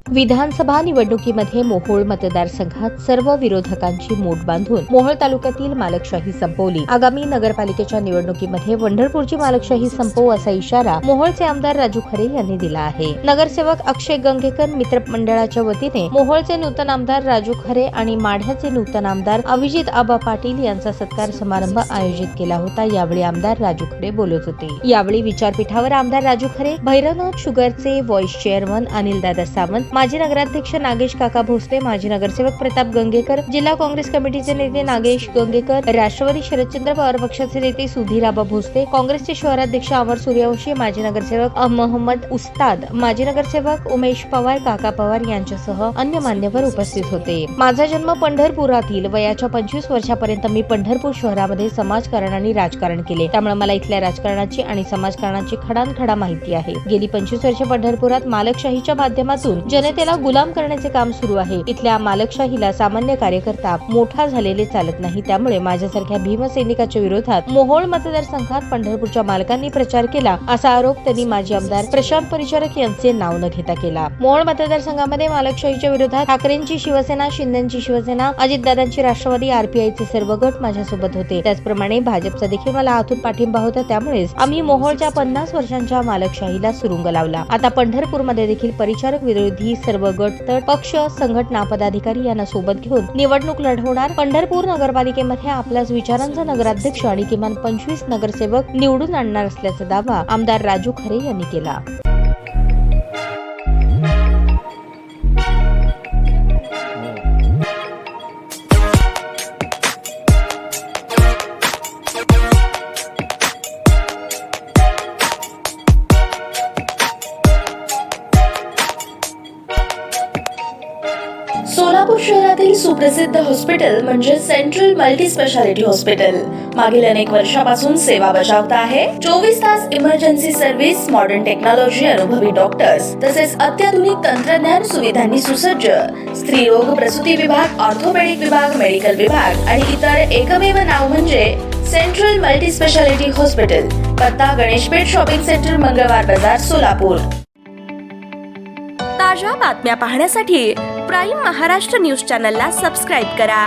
विधानसभा निवडणुकीमध्ये मोहोळ मतदारसंघात सर्व विरोधकांची मूठ बांधून मोहोळ तालुक्यातील मालकशाही संपवली। आगामी नगरपालिकेच्या निवडणुकीमध्ये पंढरपूरची मालकशाही संपवू असा इशारा मोहोळचे आमदार राजू खरे यांनी दिला आहे। नगरसेवक अक्षय गंगेकर मित्र मंडळाच्या वतीने मोहोळचे नूतन आमदार राजू खरे आणि माढ्याचे नूतन आमदार अभिजित आबा पाटील यांचा सत्कार समारंभ आयोजित केला होता। यावेळी आमदार राजू खरे बोलत होते। यावेळी विचारपीठावर आमदार राजू खरे, भैरवनाथ शुगरचे व्हाईस चेअरमन अनिलदादा सावंत, माजी नगराध्यक्ष नागेश काका भोसले, माजी नगरसेवक प्रताप गंगेकर, जिल्हा काँग्रेस कमिटीचे नेते नागेश गंगेकर, राष्ट्रवादी शरदचंद्र पवार पक्षाचे नेते सुधीर आबा भोसले, काँग्रेसचे शहराध्यक्ष अमर सूर्यवंशी, माजी नगरसेवक मोहम्मद उस्ताद, माजी नगरसेवक उमेश पवार, काका पवार यांच्यासह अन्य मान्यवर उपस्थित होते। माझा जन्म पंढरपुरातील, वयाच्या 25 वर्षापर्यंत मी पंढरपूर शहरामध्ये समाजकारण आणि राजकारण केले, त्यामुळे मला इथल्या राजकारणाची आणि समाजकारणाची खडानखडा माहिती आहे। गेली 25 वर्षे पंढरपुरात मालकशाहीच्या माध्यमातून जनतेला गुलाम करण्याचे काम सुरू आहे। इथल्या मालकशाहीला सामान्य कार्यकर्ता मोठा झालेले चालत नाही, त्यामुळे माझ्यासारख्या भीमसैनिकाच्या विरोधात मोहोळ मतदारसंघात पंढरपूरच्या मालकांनी प्रचार केला असा आरोप त्यांनी माजी आमदार प्रशांत परिचारक यांचे नाव न घेता केला। मोहोळ मतदारसंघामध्ये मालकशाहीच्या विरोधात ठाकरेंची शिवसेना, शिंदेची शिवसेना, अजितदादांची राष्ट्रवादी, आरपीआयचे सर्व गट माझ्यासोबत होते। त्याचप्रमाणे भाजपचा देखील मला आतून पाठिंबा होता, त्यामुळेच आम्ही मोहोळच्या 50 वर्षांच्या मालकशाहीला सुरुंग लावला। आता पंढरपूरमध्ये देखील परिचारक विरोधी सर्व गट, पक्ष, संघटना, पदाधिकारी यांना सोबत घेऊन निवडणूक लढवणार। पंढरपूर नगरपालिकेमध्ये आपल्याच विचारांचा नगराध्यक्ष आणि किमान 25 नगरसेवक निवडून आणणार असल्याचा दावा आमदार राजू खरे यांनी केला। सोलापूर शहरातील सुप्रसिद्ध हॉस्पिटल म्हणजे सेंट्रल मल्टी स्पेशालिटी हॉस्पिटल मागील अनेक वर्षापासून सेवा बजावत आहे। 24 तास इमर्जन्सी सर्व्हिस, मॉडर्न टेक्नॉलॉजी, अनुभवी डॉक्टर्स तसेच अत्याधुनिक तंत्रज्ञान सुविधांनी सुसज्ज स्त्रीरोग प्रसूती विभाग, ऑर्थोपेडिक विभाग, मेडिकल विभाग आणि इतर एकमेव नाव म्हणजे सेंट्रल मल्टी स्पेशालिटी हॉस्पिटल। पत्ता गणेशपेठ शॉपिंग सेंटर, मंगळवार बाजार, सोलापूर। ताज्या बातम्या पाहण्यासाठी प्राईम महाराष्ट्र न्यूज चॅनलला सबस्क्राईब करा।